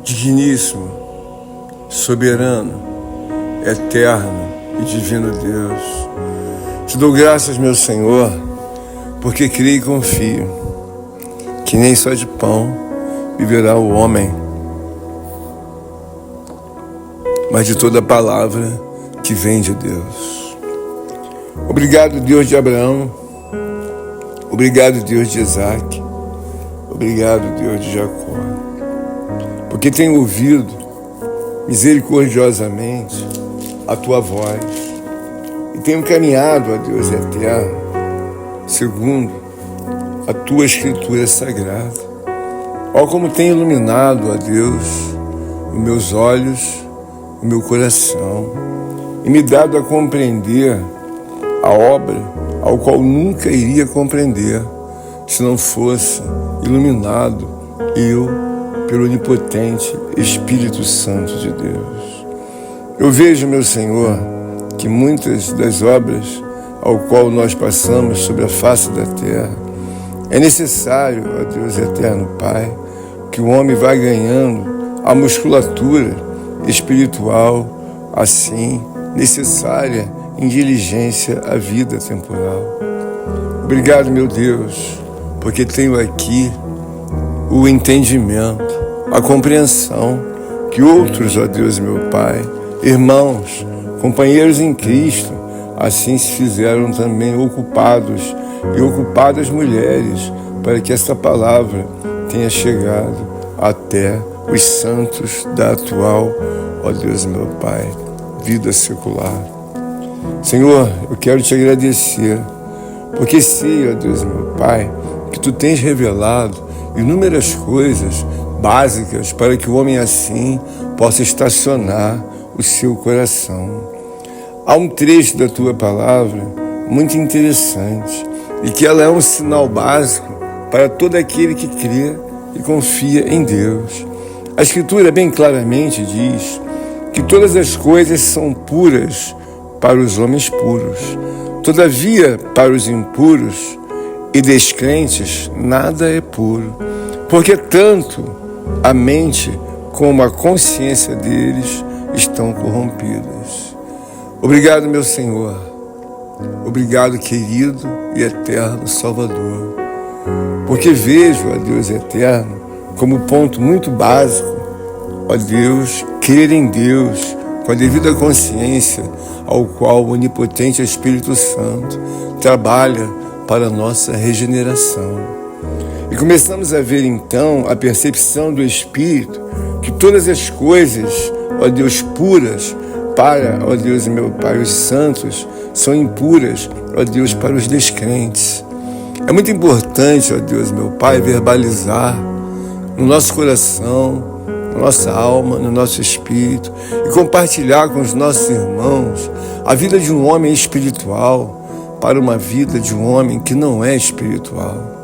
Digníssimo, soberano, eterno e divino Deus, te dou graças, meu Senhor, porque creio e confio que nem só de pão viverá o homem, mas de toda palavra que vem de Deus. Obrigado, Deus de Abraão. Obrigado, Deus de Isaac. Obrigado, Deus de Jacó. Porque tenho ouvido misericordiosamente a tua voz e tenho caminhado, ó Deus eterno, segundo a tua escritura sagrada. Ó, como tem iluminado, ó Deus, os meus olhos, o meu coração, e me dado a compreender a obra ao qual nunca iria compreender se não fosse iluminado eu pelo onipotente Espírito Santo de Deus. Eu vejo, meu Senhor, que muitas das obras ao qual nós passamos sobre a face da terra, é necessário, ó Deus eterno Pai, que o homem vá ganhando a musculatura espiritual, assim, necessária em diligência à vida temporal. Obrigado, meu Deus, porque tenho aqui o entendimento, a compreensão que outros, ó Deus meu Pai, irmãos, companheiros em Cristo, assim se fizeram também ocupados e ocupadas mulheres, para que essa palavra tenha chegado até os santos da atual, ó Deus meu Pai, vida secular. Senhor, eu quero te agradecer, porque sei, ó Deus meu Pai, que tu tens revelado inúmeras coisas básicas para que o homem assim possa estacionar o seu coração. Há um trecho da tua palavra muito interessante e que ela é um sinal básico para todo aquele que crê e confia em Deus. A Escritura bem claramente diz que todas as coisas são puras para os homens puros. Todavia, para os impuros e descrentes, nada é puro, porque tanto a mente como a consciência deles estão corrompidas. Obrigado, meu Senhor. Obrigado, querido e eterno Salvador, porque vejo, ó Deus eterno, como ponto muito básico, ó Deus, crer em Deus com a devida consciência ao qual o onipotente Espírito Santo trabalha para a nossa regeneração. E começamos a ver então a percepção do Espírito que todas as coisas, ó Deus, puras para, ó Deus meu Pai, os santos, são impuras, ó Deus, para os descrentes. É muito importante, ó Deus meu Pai, verbalizar no nosso coração, na nossa alma, no nosso espírito e compartilhar com os nossos irmãos a vida de um homem espiritual para uma vida de um homem que não é espiritual.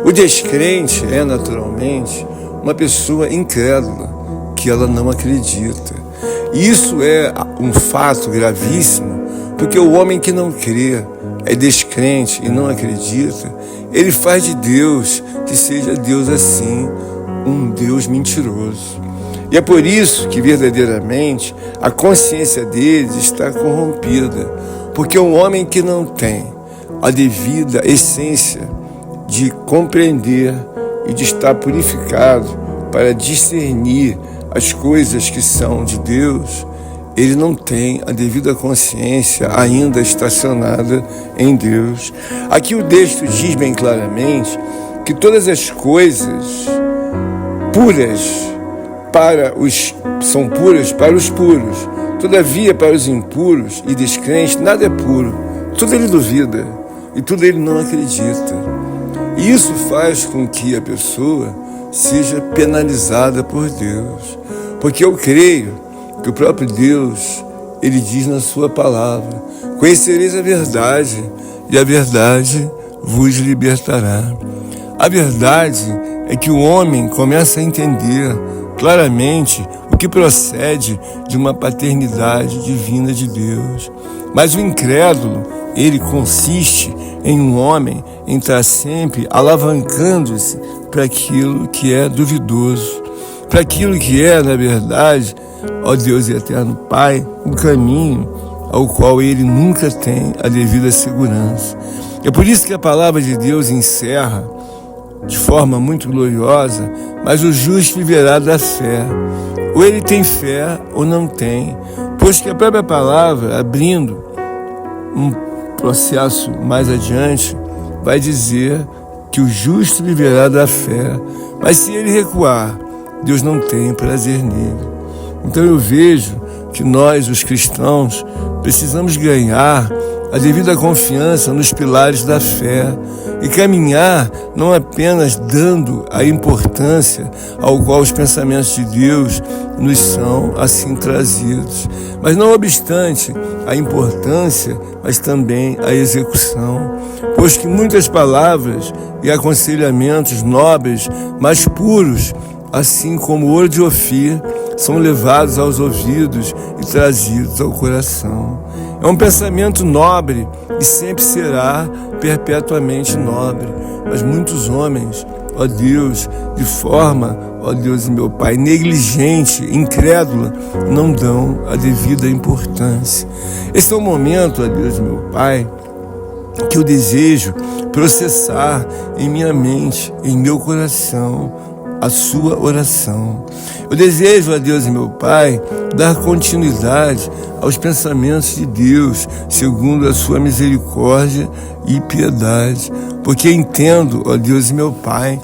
O descrente é, naturalmente, uma pessoa incrédula, que ela não acredita. E isso é um fato gravíssimo, porque o homem que não crê, é descrente e não acredita, ele faz de Deus, que seja Deus assim, um Deus mentiroso. E é por isso que verdadeiramente a consciência deles está corrompida, porque um homem que não tem a devida essência de compreender e de estar purificado para discernir as coisas que são de Deus, ele não tem a devida consciência ainda estacionada em Deus. Aqui o texto diz bem claramente que todas as coisas puras são puras para os puros. Todavia, para os impuros e descrentes, nada é puro. Tudo ele duvida e tudo ele não acredita. E isso faz com que a pessoa seja penalizada por Deus. Porque eu creio que o próprio Deus, ele diz na sua palavra: conhecereis a verdade e a verdade vos libertará. A verdade é que o homem começa a entender claramente o que procede de uma paternidade divina de Deus. Mas o incrédulo, ele consiste em um homem em estar sempre alavancando-se para aquilo que é duvidoso. para aquilo que é, na verdade, ó Deus e eterno Pai, um caminho ao qual ele nunca tem a devida segurança. É por isso que a palavra de Deus encerra de forma muito gloriosa: mas o justo viverá da fé. Ou ele tem fé ou não tem, pois que a própria palavra, abrindo um processo mais adiante, vai dizer que o justo viverá da fé, mas se ele recuar, Deus não tem prazer nele. Então eu vejo que nós, os cristãos, precisamos ganhar a devida confiança nos pilares da fé e caminhar não apenas dando a importância ao qual os pensamentos de Deus nos são assim trazidos, mas não obstante a importância, mas também a execução, pois que muitas palavras e aconselhamentos nobres, mas puros, assim como o ouro de Ofir, são levados aos ouvidos e trazidos ao coração. É um pensamento nobre e sempre será perpetuamente nobre. Mas muitos homens, ó Deus, de forma, ó Deus e meu Pai, negligente, incrédula, não dão a devida importância. Esse é o momento, ó Deus e meu Pai, que eu desejo processar em minha mente, em meu coração, a sua oração. Eu desejo, a Deus e meu Pai, dar continuidade aos pensamentos de Deus, segundo a sua misericórdia e piedade, porque entendo, ó Deus e meu Pai,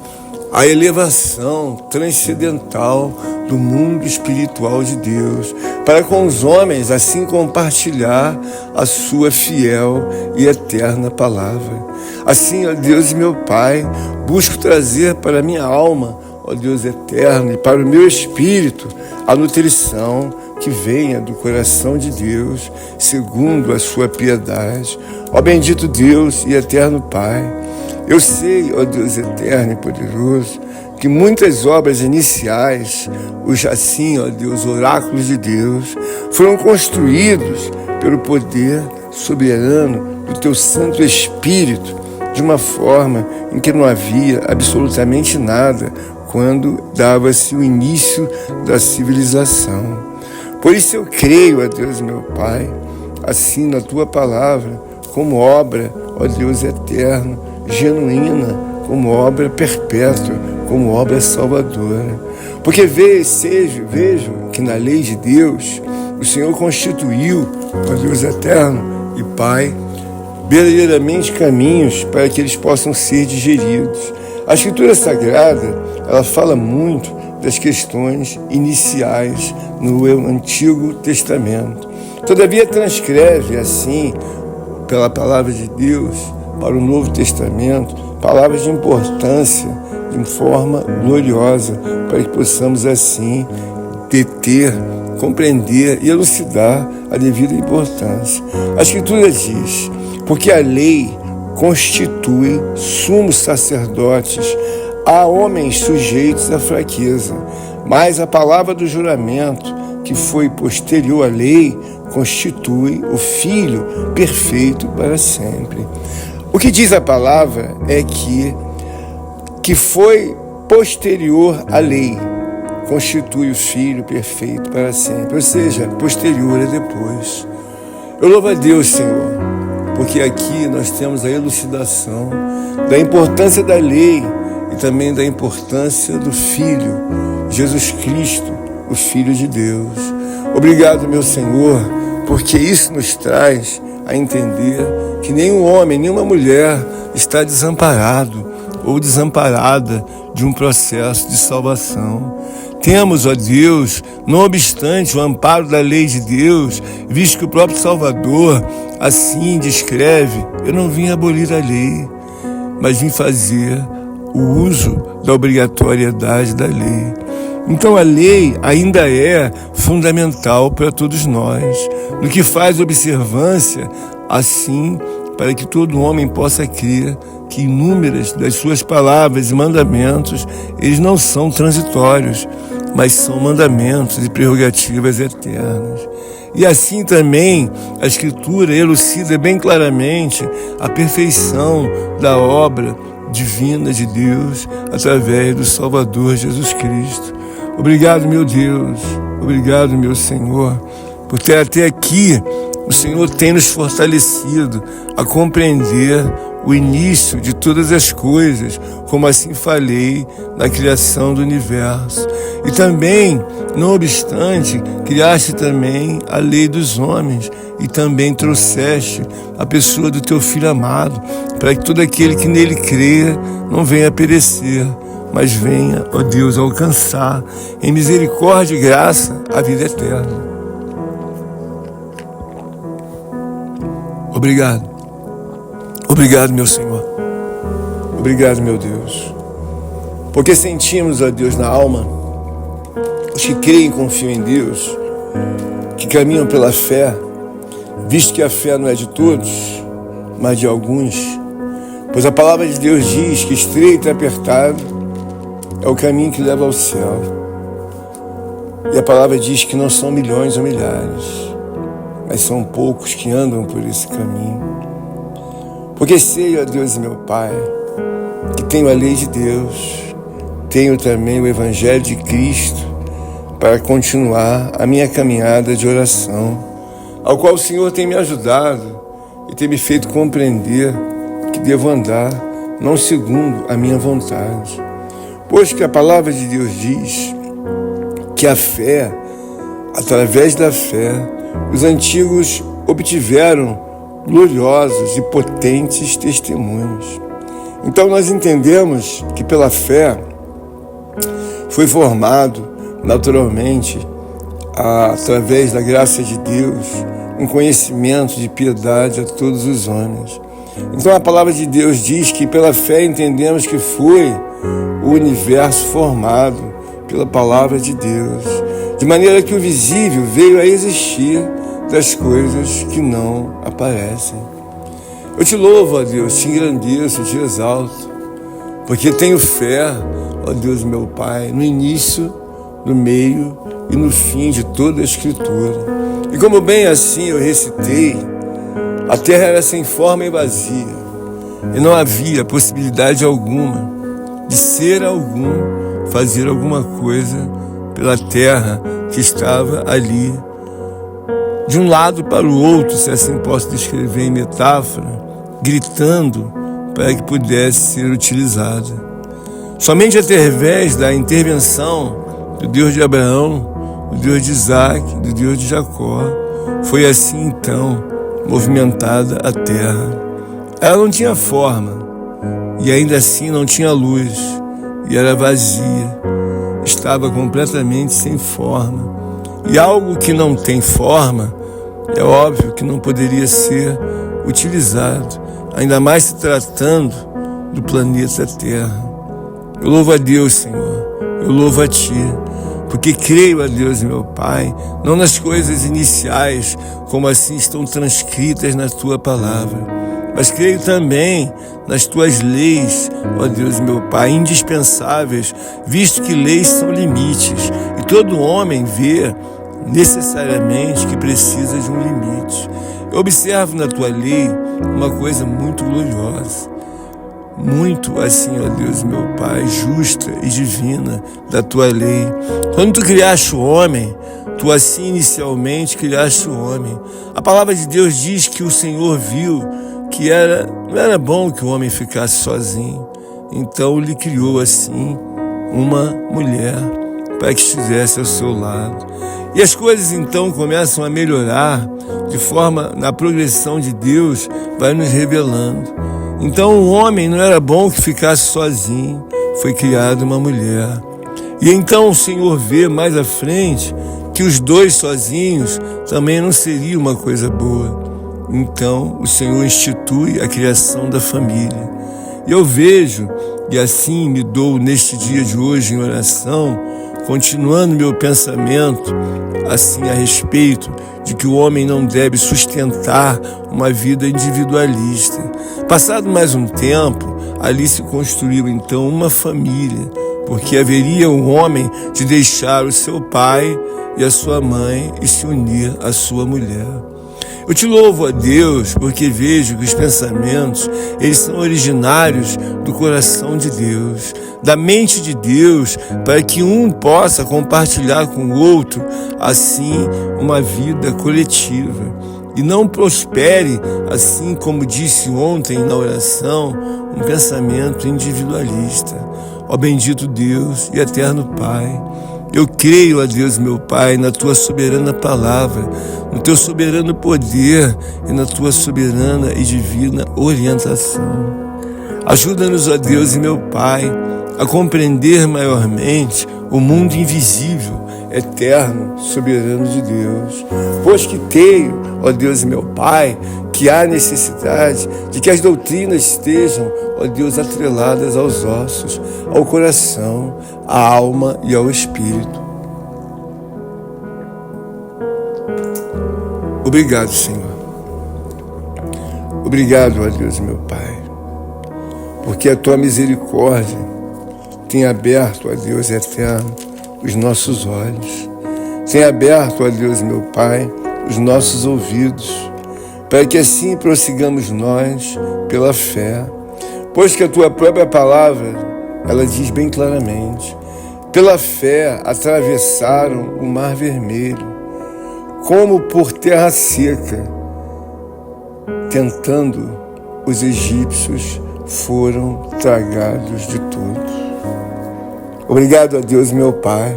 a elevação transcendental do mundo espiritual de Deus, para com os homens assim compartilhar a sua fiel e eterna palavra. Assim, ó Deus e meu Pai, busco trazer para a minha alma, ó Deus eterno, e para o meu espírito, a nutrição que venha do coração de Deus, segundo a sua piedade. Ó bendito Deus e eterno Pai, eu sei, ó Deus eterno e poderoso, que muitas obras iniciais, os assim, ó Deus, oráculos de Deus, foram construídos pelo poder soberano do Teu Santo Espírito, de uma forma em que não havia absolutamente nada quando dava-se o início da civilização. Por isso eu creio, ó Deus meu Pai, assim na Tua palavra, como obra, ó Deus eterno, genuína, como obra perpétua, como obra salvadora. Porque vejo que na lei de Deus, o Senhor constituiu, ó Deus eterno e Pai, verdadeiramente caminhos para que eles possam ser digeridos. A Escritura Sagrada, ela fala muito das questões iniciais no Antigo Testamento. Todavia transcreve assim, pela palavra de Deus, para o Novo Testamento, palavras de importância, de forma gloriosa, para que possamos assim deter, compreender e elucidar a devida importância. A Escritura diz: porque a lei constitui sumos sacerdotes a homens sujeitos à fraqueza, mas a palavra do juramento, que foi posterior à lei, constitui o Filho perfeito para sempre. O que diz a palavra é que foi posterior à lei, constitui o Filho perfeito para sempre, ou seja, posterior é depois. Eu louvo a Deus, Senhor, porque aqui nós temos a elucidação da importância da lei e também da importância do Filho, Jesus Cristo, o Filho de Deus. Obrigado, meu Senhor, porque isso nos traz a entender que nenhum homem, nenhuma mulher está desamparado ou desamparada de um processo de salvação. Temos, ó Deus, não obstante o amparo da lei de Deus, visto que o próprio Salvador assim descreve: eu não vim abolir a lei, mas vim fazer o uso da obrigatoriedade da lei. Então a lei ainda é fundamental para todos nós, no que faz observância, assim, para que todo homem possa crer que inúmeras das suas palavras e mandamentos, eles não são transitórios, mas são mandamentos e prerrogativas eternas. E assim também a Escritura elucida bem claramente a perfeição da obra divina de Deus através do Salvador Jesus Cristo. Obrigado, meu Deus. Obrigado, meu Senhor, porque até aqui o Senhor tem nos fortalecido a compreender o início de todas as coisas, como assim falei, na criação do universo. E também, não obstante, criaste também a lei dos homens e também trouxeste a pessoa do teu Filho amado, para que todo aquele que nele creia não venha a perecer, mas venha, ó Deus, alcançar em misericórdia e graça a vida eterna. Obrigado. Obrigado, meu Senhor. Obrigado, meu Deus. Porque sentimos, ó Deus, na alma, os que creem e confiam em Deus, que caminham pela fé, visto que a fé não é de todos, mas de alguns. Pois a palavra de Deus diz que estreito e apertado é o caminho que leva ao céu. E a palavra diz que não são milhões ou milhares, mas são poucos que andam por esse caminho. Porque sei, ó Deus e meu Pai, que tenho a lei de Deus, tenho também o Evangelho de Cristo para continuar a minha caminhada de oração, ao qual o Senhor tem me ajudado e tem me feito compreender que devo andar não segundo a minha vontade. Pois que a palavra de Deus diz que a fé, através da fé, os antigos obtiveram gloriosos e potentes testemunhos. Então nós entendemos que pela fé foi formado naturalmente, através da graça de Deus, um conhecimento de piedade a todos os homens. Então a palavra de Deus diz que pela fé entendemos que foi o universo formado pela palavra de Deus, de maneira que o visível veio a existir das coisas que não aparecem. Eu te louvo, ó Deus, te engrandeço, te exalto, porque tenho fé, ó Deus meu Pai, no início, no meio e no fim de toda a Escritura. E como bem assim eu recitei, a terra era sem forma e vazia, e não havia possibilidade alguma de ser algum fazer alguma coisa pela terra que estava ali, de um lado para o outro, se assim posso descrever em metáfora, gritando para que pudesse ser utilizada. Somente através da intervenção do Deus de Abraão, do Deus de Isaac, do Deus de Jacó, foi assim então movimentada a terra. Ela não tinha forma, e ainda assim não tinha luz, e era vazia, estava completamente sem forma. E algo que não tem forma, é óbvio que não poderia ser utilizado, ainda mais se tratando do planeta Terra. Eu louvo a Deus, Senhor, eu louvo a Ti, porque creio a Deus, meu Pai, não nas coisas iniciais, como assim estão transcritas na Tua palavra, mas creio também nas Tuas leis, ó Deus, meu Pai, indispensáveis, visto que leis são limites, e todo homem vê necessariamente que precisa de um limite. Eu observo na Tua lei uma coisa muito gloriosa, muito assim, ó Deus, meu Pai, justa e divina da Tua lei. Quando Tu criaste o homem, Tu assim inicialmente criaste o homem. A palavra de Deus diz que o Senhor viu que não era bom que o homem ficasse sozinho. Então lhe criou assim uma mulher para que estivesse ao seu lado. E as coisas então começam a melhorar de forma, na progressão de Deus, vai nos revelando. Então o homem não era bom que ficasse sozinho, foi criada uma mulher. E então o Senhor vê mais à frente que os dois sozinhos também não seria uma coisa boa. Então o Senhor institui a criação da família. E eu vejo, e assim me dou neste dia de hoje em oração, continuando meu pensamento assim a respeito de que o homem não deve sustentar uma vida individualista. Passado mais um tempo, ali se construiu então uma família, porque haveria um homem de deixar o seu pai e a sua mãe e se unir à sua mulher. Eu te louvo, ó Deus, porque vejo que os pensamentos, eles são originários do coração de Deus, da mente de Deus, para que um possa compartilhar com o outro, assim, uma vida coletiva. E não prospere, assim como disse ontem na oração, um pensamento individualista. Ó bendito Deus e eterno Pai, eu creio, ó Deus meu Pai, na Tua soberana palavra, no Teu soberano poder e na Tua soberana e divina orientação. Ajuda-nos, ó Deus e meu Pai, a compreender maiormente o mundo invisível, eterno, soberano de Deus. Pois que creio, ó Deus e meu Pai, que há necessidade de que as doutrinas estejam, ó Deus, atreladas aos ossos, ao coração, à alma e ao espírito. Obrigado, Senhor. Obrigado, ó Deus, meu Pai, porque a Tua misericórdia tem aberto, ó Deus eterno, os nossos olhos. Tem aberto, ó Deus, meu Pai, os nossos ouvidos, para que assim prossigamos nós pela fé. Pois que a Tua própria palavra, ela diz bem claramente, pela fé atravessaram o Mar Vermelho, como por terra seca, tentando os egípcios foram tragados de todos. Obrigado a Deus, meu Pai,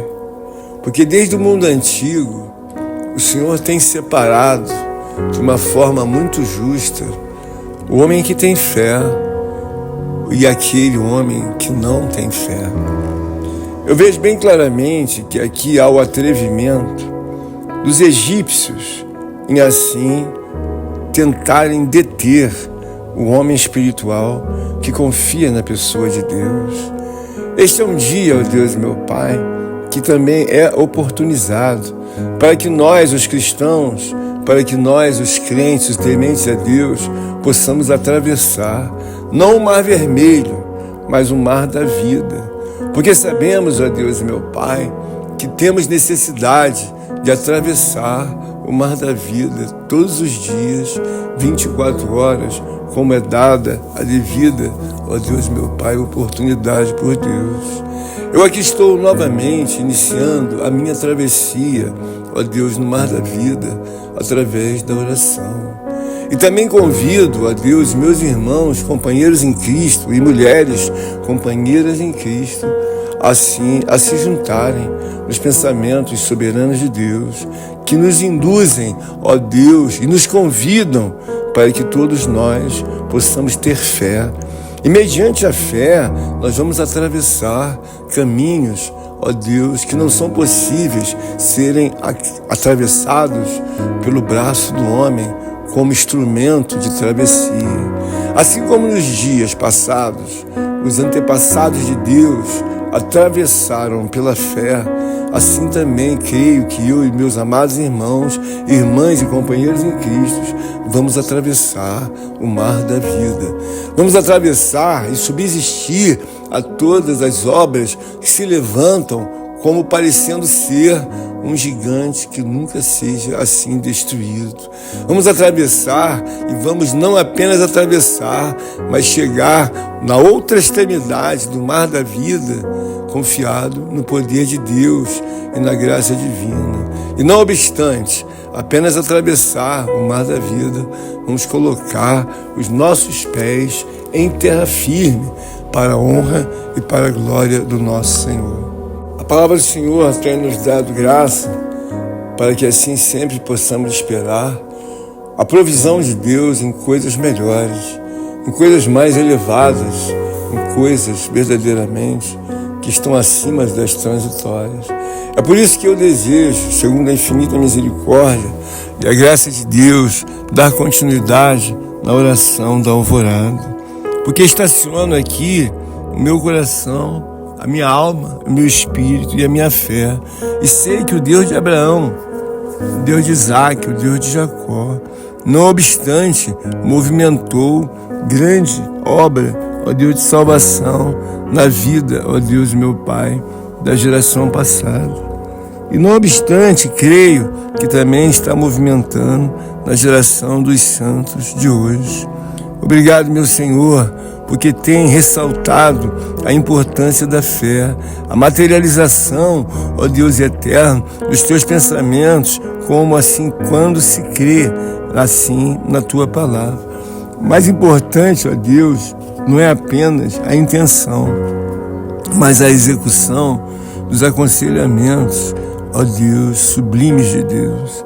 porque desde o mundo antigo, o Senhor tem separado de uma forma muito justa o homem que tem fé e aquele homem que não tem fé. Eu vejo bem claramente que aqui há o atrevimento dos egípcios em assim tentarem deter o homem espiritual que confia na pessoa de Deus. Este é um dia, ó Deus, meu Pai, que também é oportunizado para que nós, os cristãos, para que nós, os crentes, os tementes a Deus, possamos atravessar, não o Mar Vermelho, mas o Mar da Vida. Porque sabemos, ó Deus, meu Pai, que temos necessidade de atravessar o Mar da Vida todos os dias, 24 horas, como é dada a devida, ó Deus, meu Pai, oportunidade por Deus. Eu aqui estou novamente iniciando a minha travessia, ó Deus, no Mar da Vida, através da oração. E também convido, ó Deus, meus irmãos, companheiros em Cristo e mulheres, companheiras em Cristo, assim a se juntarem nos pensamentos soberanos de Deus, que nos induzem, ó Deus, e nos convidam para que todos nós possamos ter fé. E mediante a fé, nós vamos atravessar caminhos, ó Deus, que não são possíveis serem atravessados pelo braço do homem como instrumento de travessia. Assim como nos dias passados, os antepassados de Deus atravessaram pela fé, assim também creio que eu e meus amados irmãos, irmãs e companheiros em Cristo vamos atravessar o Mar da Vida. Vamos atravessar e subsistir a todas as obras que se levantam como parecendo ser um gigante que nunca seja assim destruído. Vamos atravessar e vamos não apenas atravessar, mas chegar na outra extremidade do Mar da Vida, confiado no poder de Deus e na graça divina. E não obstante apenas atravessar o Mar da Vida, vamos colocar os nossos pés em terra firme para a honra e para a glória do nosso Senhor. A palavra do Senhor tem nos dado graça para que assim sempre possamos esperar a provisão de Deus em coisas melhores, em coisas mais elevadas, em coisas verdadeiramente que estão acima das transitórias. É por isso que eu desejo, segundo a infinita misericórdia e a graça de Deus, dar continuidade na oração da alvorada, porque estaciono aqui o meu coração, a minha alma, o meu espírito e a minha fé. E sei que o Deus de Abraão, o Deus de Isaac, o Deus de Jacó, não obstante, movimentou grande obra, ó Deus de salvação, na vida, ó Deus meu Pai, da geração passada. E não obstante, creio que também está movimentando na geração dos santos de hoje. Obrigado, meu Senhor, porque tem ressaltado a importância da fé, a materialização, ó Deus eterno, dos teus pensamentos, como assim quando se crê assim na tua palavra. O mais importante, ó Deus, não é apenas a intenção, mas a execução dos aconselhamentos, ó Deus, sublimes de Deus.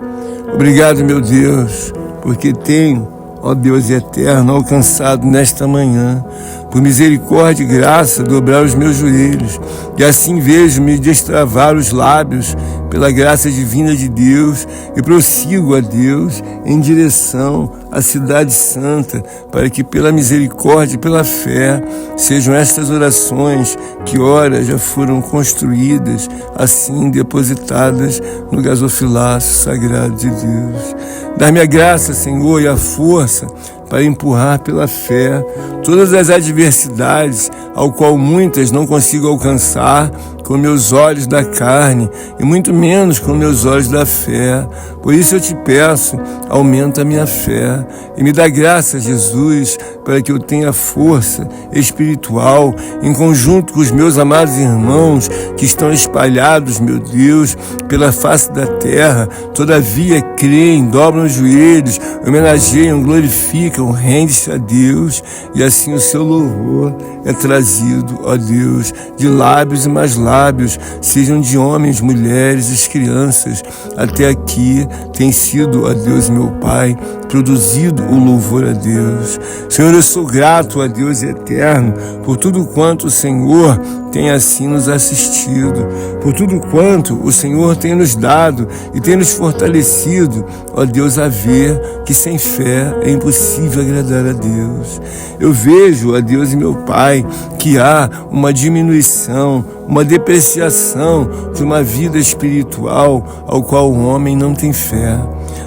Obrigado, meu Deus, porque tenho, ó Deus eterno, alcançado nesta manhã, por misericórdia e graça, dobrar os meus joelhos, e assim vejo-me destravar os lábios pela graça divina de Deus, e prossigo a Deus em direção à cidade santa, para que pela misericórdia e pela fé sejam estas orações que ora já foram construídas, assim depositadas no gasofilaço sagrado de Deus. Dá-me a graça, Senhor, e a força para empurrar pela fé todas as adversidades, ao qual muitas não consigo alcançar com meus olhos da carne, e muito menos com meus olhos da fé. Por isso eu te peço, aumenta a minha fé, e me dá graça, Jesus, para que eu tenha força espiritual, em conjunto com os meus amados irmãos, que estão espalhados, meu Deus, pela face da terra. Todavia creem, dobram os joelhos, homenageiam, glorificam, rende-se a Deus, e assim o seu louvor é trazido, ó Deus, de lábios e mais lábios, sejam de homens, mulheres e crianças. Até aqui tem sido, ó Deus, meu Pai, produzido o louvor a Deus. Senhor, eu sou grato a Deus eterno por tudo quanto o Senhor tem assim nos assistido, por tudo quanto o Senhor tem nos dado e tem nos fortalecido, ó Deus, a ver que sem fé é impossível agradar a Deus. Eu vejo, ó Deus e meu Pai, que há uma diminuição, uma depreciação de uma vida espiritual ao qual o homem não tem fé.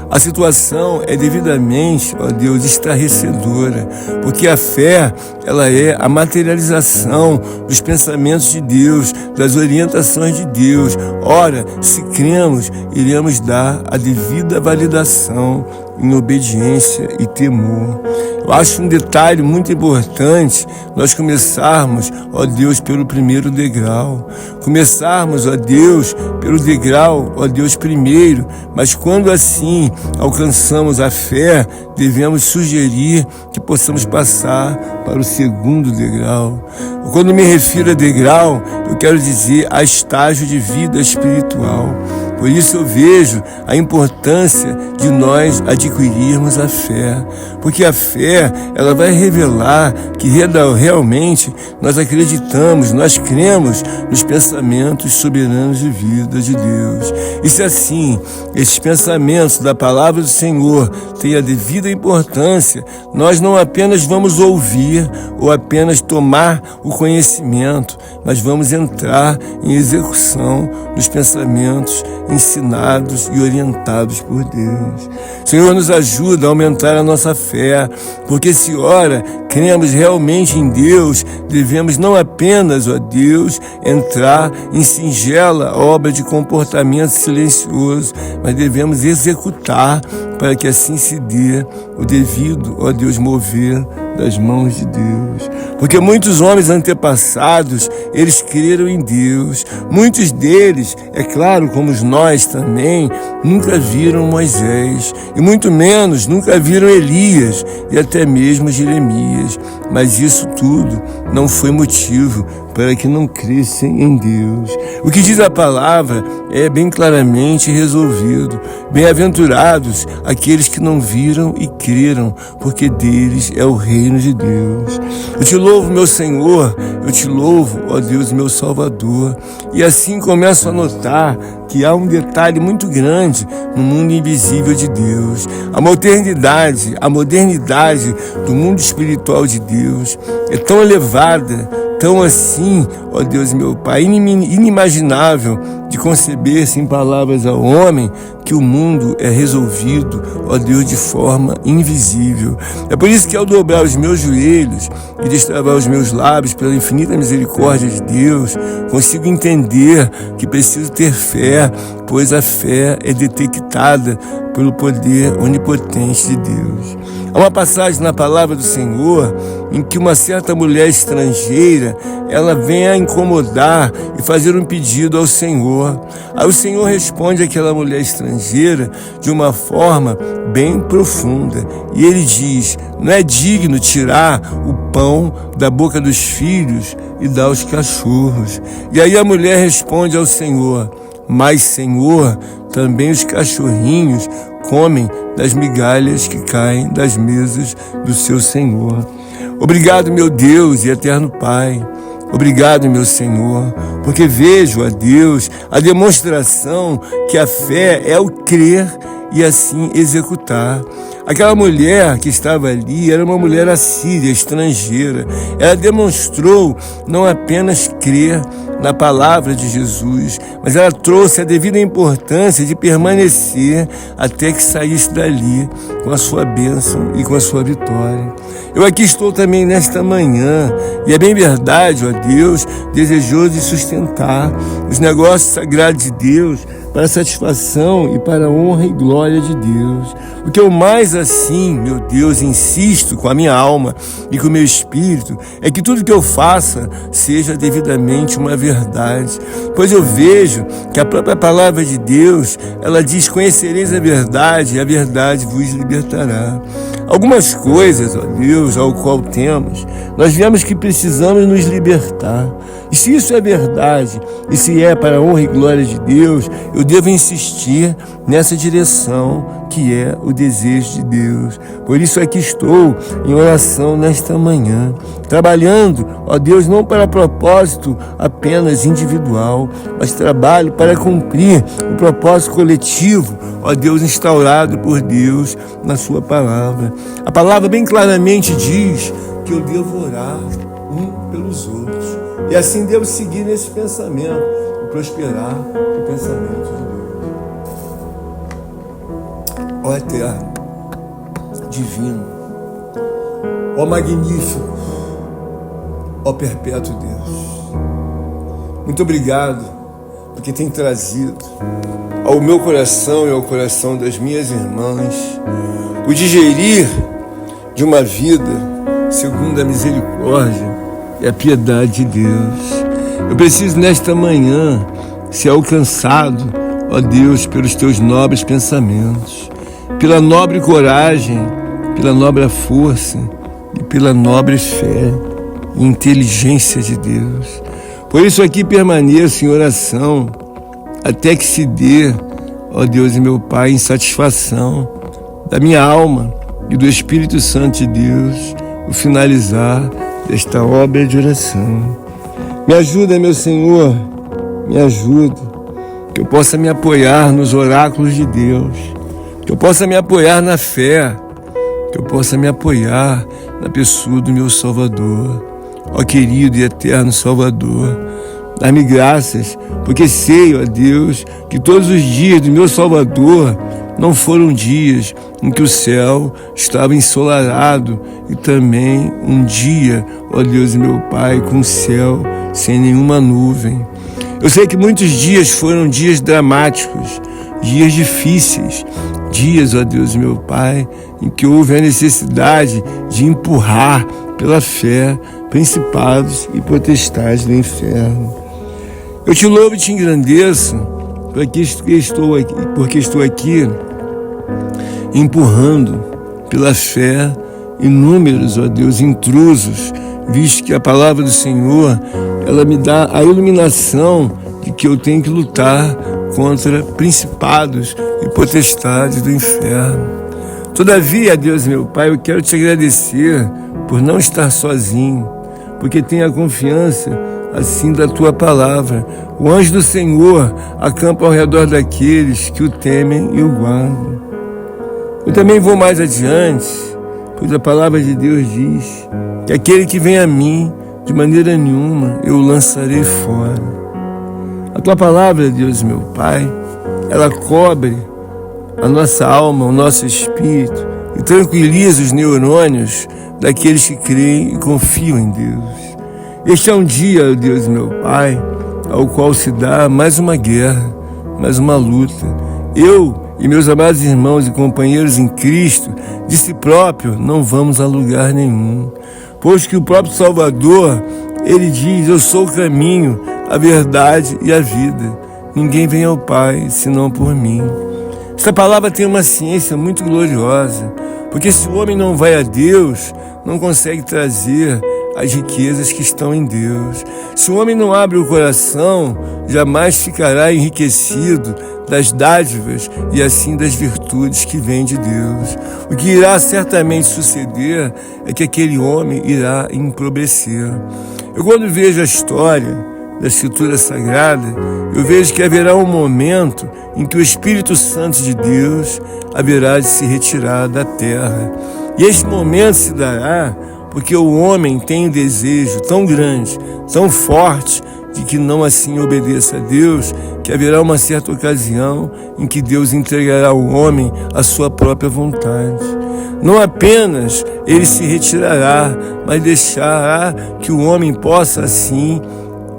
A situação é devidamente, ó Deus, estarrecedora, porque a fé, ela é a materialização dos pensamentos de Deus, das orientações de Deus. Ora, se cremos, iremos dar a devida validação em obediência e temor. Eu acho um detalhe muito importante nós começarmos, ó Deus, pelo primeiro degrau. Começarmos, ó Deus, pelo degrau, ó Deus, primeiro, mas quando assim alcançamos a fé, devemos sugerir que possamos passar para o segundo degrau. Quando me refiro a degrau, eu quero dizer a estágio de vida espiritual. Por isso eu vejo a importância de nós adquirirmos a fé, porque a fé, ela vai revelar que realmente nós acreditamos, nós cremos nos pensamentos soberanos de vida de Deus. E se assim, esses pensamentos da palavra do Senhor têm a devida importância, nós não apenas vamos ouvir ou apenas tomar o conhecimento, mas vamos entrar em execução dos pensamentos ensinados e orientados por Deus. Senhor, nos ajuda a aumentar a nossa fé, porque se ora cremos realmente em Deus, devemos não apenas, ó Deus, entrar em singela obra de comportamento silencioso, mas devemos executar para que assim se dê o devido, ó Deus, mover das mãos de Deus. Porque muitos homens antepassados, eles creram em Deus. Muitos deles, é claro, como nós também, nunca viram Moisés, e muito menos nunca viram Elias, e até mesmo Jeremias. Mas isso tudo não foi motivo para que não crescem em Deus. O que diz a palavra é bem claramente resolvido. Bem-aventurados aqueles que não viram e creram, porque deles é o reino de Deus. Eu te louvo, meu Senhor, eu te louvo, ó Deus, meu Salvador. E assim começo a notar que há um detalhe muito grande no mundo invisível de Deus. A modernidade do mundo espiritual de Deus é tão elevada, tão assim, ó Deus meu Pai, inimaginável de conceber-se em palavras ao homem, que o mundo é resolvido, ó Deus, de forma invisível. É por isso que ao dobrar os meus joelhos e destravar os meus lábios pela infinita misericórdia de Deus, consigo entender que preciso ter fé, pois a fé é detectada pelo poder onipotente de Deus. Há uma passagem na palavra do Senhor em que uma certa mulher estrangeira, ela vem a incomodar e fazer um pedido ao Senhor. Aí o Senhor responde àquela mulher estrangeira de uma forma bem profunda. E ele diz: não é digno tirar o pão da boca dos filhos e dar aos cachorros. E aí a mulher responde ao Senhor: mas, Senhor, também os cachorrinhos comem das migalhas que caem das mesas do seu Senhor. Obrigado, meu Deus e eterno Pai. Obrigado, meu Senhor, porque vejo, a Deus, a demonstração que a fé é o crer e assim executar. Aquela mulher que estava ali era uma mulher assíria, estrangeira. Ela demonstrou não apenas crer na palavra de Jesus, mas ela trouxe a devida importância de permanecer até que saísse dali com a sua bênção e com a sua vitória. Eu aqui estou também nesta manhã, e é bem verdade, ó Deus, desejoso de sustentar os negócios sagrados de Deus para a satisfação e para a honra e glória de Deus. O que eu mais assim, meu Deus, insisto com a minha alma e com o meu espírito, é que tudo que eu faça seja devidamente uma verdade. Pois eu vejo que a própria palavra de Deus, ela diz: conhecereis a verdade e a verdade vos libertará. Algumas coisas, ó Deus, ao qual temos, nós vemos que precisamos nos libertar. E se isso é verdade, e se é para a honra e glória de Deus, eu devo insistir nessa direção que é o desejo de Deus. Por isso aqui estou em oração nesta manhã, trabalhando, ó Deus, não para propósito apenas individual, mas trabalho para cumprir o propósito coletivo, ó Deus, instaurado por Deus na sua palavra. A palavra bem claramente diz que eu devo orar um pelos outros. E assim devo seguir nesse pensamento e prosperar no pensamento de Deus. Ó eterno, divino, ó magnífico, ó perpétuo Deus, muito obrigado porque tem trazido ao meu coração e ao coração das minhas irmãs o digerir de uma vida segundo a misericórdia e a piedade de Deus. Eu preciso nesta manhã ser alcançado, ó Deus, pelos teus nobres pensamentos, pela nobre coragem, pela nobre força e pela nobre fé e inteligência de Deus. Por isso aqui permaneço em oração até que se dê, ó Deus e meu Pai, em satisfação da minha alma e do Espírito Santo de Deus, o finalizar desta obra de oração. Me ajuda, meu Senhor, me ajuda, que eu possa me apoiar nos oráculos de Deus, que eu possa me apoiar na fé, que eu possa me apoiar na pessoa do meu Salvador. Ó querido e eterno Salvador, dá-me graças, porque sei, ó Deus, que todos os dias do meu Salvador não foram dias em que o céu estava ensolarado e também um dia, ó Deus e meu Pai, com o céu sem nenhuma nuvem. Eu sei que muitos dias foram dias dramáticos, dias difíceis, dias, ó Deus e meu Pai, em que houve a necessidade de empurrar pela fé principados e potestades do inferno. Eu te louvo e te engrandeço porque estou aqui empurrando pela fé inúmeros, ó Deus, intrusos, visto que a palavra do Senhor, ela me dá a iluminação de que eu tenho que lutar contra principados e potestades do inferno. Todavia, Deus meu Pai, eu quero te agradecer por não estar sozinho, porque tenho a confiança assim da tua palavra. O anjo do Senhor acampa ao redor daqueles que o temem e o guardam. Eu também vou mais adiante, pois a palavra de Deus diz que aquele que vem a mim, de maneira nenhuma eu o lançarei fora. A tua palavra, Deus meu Pai, ela cobre a nossa alma, o nosso espírito e tranquiliza os neurônios daqueles que creem e confiam em Deus. Este é um dia, ó Deus meu Pai, ao qual se dá mais uma guerra, mais uma luta. Eu e meus amados irmãos e companheiros em Cristo, de si próprio, não vamos a lugar nenhum. Pois que o próprio Salvador, ele diz: eu sou o caminho, a verdade e a vida. Ninguém vem ao Pai senão por mim. Esta palavra tem uma ciência muito gloriosa, porque se o homem não vai a Deus, não consegue trazer as riquezas que estão em Deus. Se o homem não abre o coração, jamais ficará enriquecido das dádivas e assim das virtudes que vêm de Deus. O que irá certamente suceder é que aquele homem irá empobrecer. Eu, quando vejo a história da Escritura Sagrada, eu vejo que haverá um momento em que o Espírito Santo de Deus haverá de se retirar da terra. E esse momento se dará porque o homem tem um desejo tão grande, tão forte, de que não assim obedeça a Deus, que haverá uma certa ocasião em que Deus entregará ao homem a sua própria vontade. Não apenas ele se retirará, mas deixará que o homem possa assim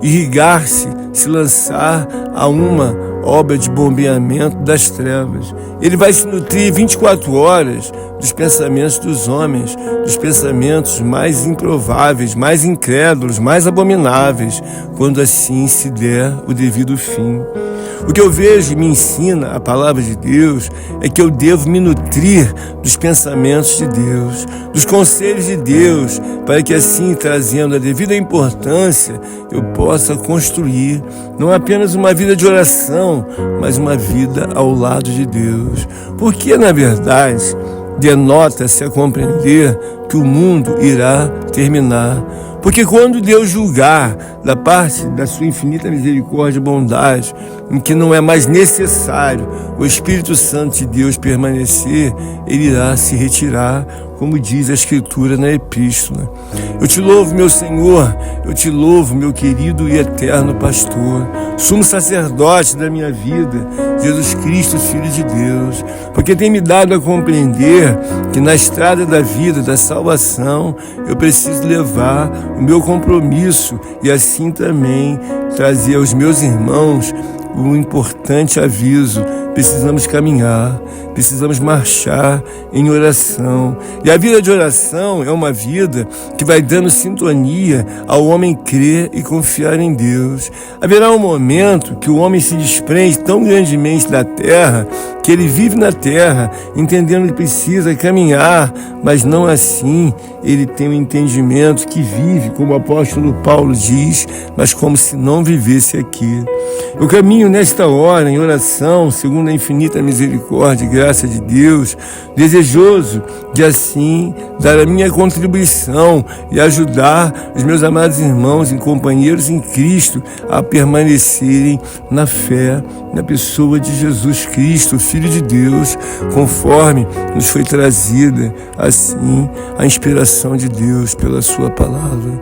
irrigar-se, se lançar a uma obra de bombeamento das trevas. Ele vai se nutrir 24 horas dos pensamentos dos homens, dos pensamentos mais improváveis, mais incrédulos, mais abomináveis, quando assim se der o devido fim. O que eu vejo e me ensina a palavra de Deus é que eu devo me nutrir dos pensamentos de Deus, dos conselhos de Deus, para que assim, trazendo a devida importância, eu possa construir não apenas uma vida de oração, mas uma vida ao lado de Deus. Porque, na verdade, denota-se a compreender que o mundo irá terminar. Porque quando Deus julgar da parte da sua infinita misericórdia e bondade, em que não é mais necessário o Espírito Santo de Deus permanecer, ele irá se retirar, como diz a Escritura na Epístola. Eu te louvo, meu Senhor, eu te louvo, meu querido e eterno pastor, sumo sacerdote da minha vida, Jesus Cristo, Filho de Deus, porque tem me dado a compreender que na estrada da vida, da salvação, eu preciso levar o meu compromisso e assim também trazer aos meus irmãos um importante aviso. Precisamos caminhar, precisamos marchar em oração. E a vida de oração é uma vida que vai dando sintonia ao homem crer e confiar em Deus. Haverá um momento que o homem se desprende tão grandemente da terra, que ele vive na terra, entendendo que precisa caminhar, mas não assim ele tem um entendimento que vive, como o apóstolo Paulo diz, mas como se não vivesse aqui. Eu caminho nesta hora em oração, segundo a infinita misericórdia e graça de Deus, desejoso de assim dar a minha contribuição e ajudar os meus amados irmãos e companheiros em Cristo a permanecerem na fé, na pessoa de Jesus Cristo, Filho de Deus, conforme nos foi trazida assim a inspiração de Deus pela sua palavra.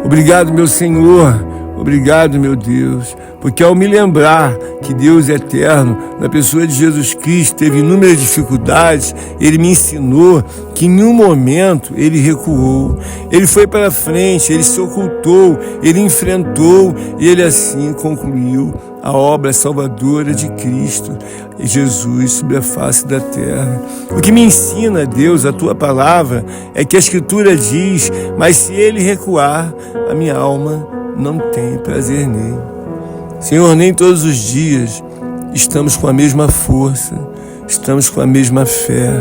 Obrigado, meu Senhor. Obrigado, meu Deus, porque ao me lembrar que Deus é eterno, na pessoa de Jesus Cristo, teve inúmeras dificuldades, Ele me ensinou que em nenhum momento Ele recuou. Ele foi para frente, Ele se ocultou, Ele enfrentou e Ele assim concluiu a obra salvadora de Cristo e Jesus sobre a face da terra. O que me ensina, Deus, a Tua palavra, é que a Escritura diz: mas se Ele recuar, a minha alma não tem prazer nele. Senhor, nem todos os dias estamos com a mesma força, estamos com a mesma fé,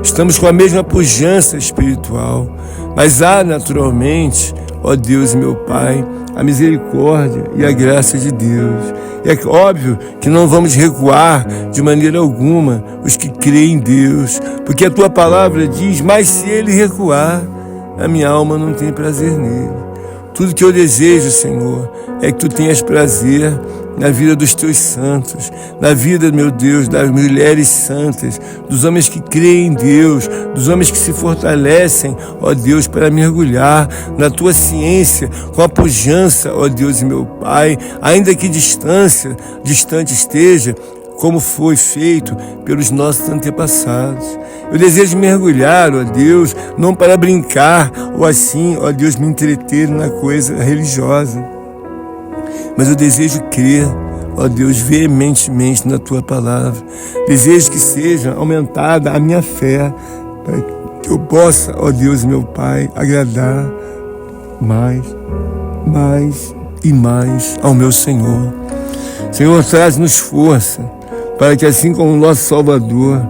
estamos com a mesma pujança espiritual, mas há naturalmente, ó Deus e meu Pai, a misericórdia e a graça de Deus. E é óbvio que não vamos recuar de maneira alguma os que creem em Deus, porque a Tua palavra diz: mas se Ele recuar, a minha alma não tem prazer nele. Tudo que eu desejo, Senhor, é que Tu tenhas prazer na vida dos Teus santos, na vida, meu Deus, das mulheres santas, dos homens que creem em Deus, dos homens que se fortalecem, ó Deus, para mergulhar na Tua ciência, com a pujança, ó Deus e meu Pai, ainda que distante esteja, como foi feito pelos nossos antepassados. Eu desejo mergulhar, ó Deus, não para brincar ou assim, ó Deus, me entreter na coisa religiosa, mas eu desejo crer, ó Deus, veementemente na Tua palavra. Desejo que seja aumentada a minha fé, para que eu possa, ó Deus, meu Pai, agradar mais e mais ao meu Senhor. Senhor, traz-nos força, para que assim como o nosso Salvador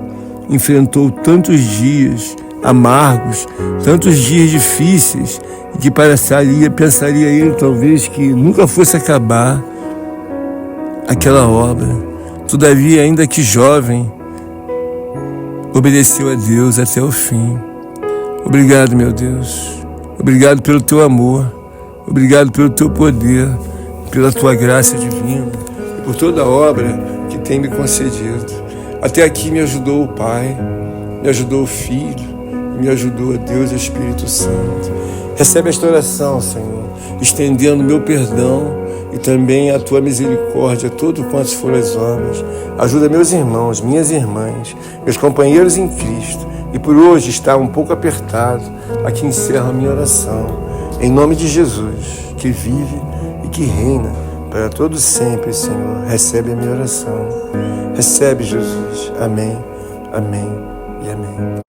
enfrentou tantos dias amargos, tantos dias difíceis, e que pensaria ele talvez que nunca fosse acabar aquela obra. Todavia, ainda que jovem, obedeceu a Deus até o fim. Obrigado, meu Deus. Obrigado pelo Teu amor. Obrigado pelo Teu poder, pela Tua graça divina e por toda a obra que tem me concedido. Até aqui me ajudou o Pai, me ajudou o Filho, me ajudou a Deus e o Espírito Santo. Recebe esta oração, Senhor, estendendo meu perdão e também a Tua misericórdia a todo quanto foram as obras. Ajuda meus irmãos, minhas irmãs, meus companheiros em Cristo. E por hoje está um pouco apertado, aqui encerro a minha oração. Em nome de Jesus, que vive e que reina para todos sempre, Senhor, recebe a minha oração. Recebe, Jesus. Amém, amém e amém.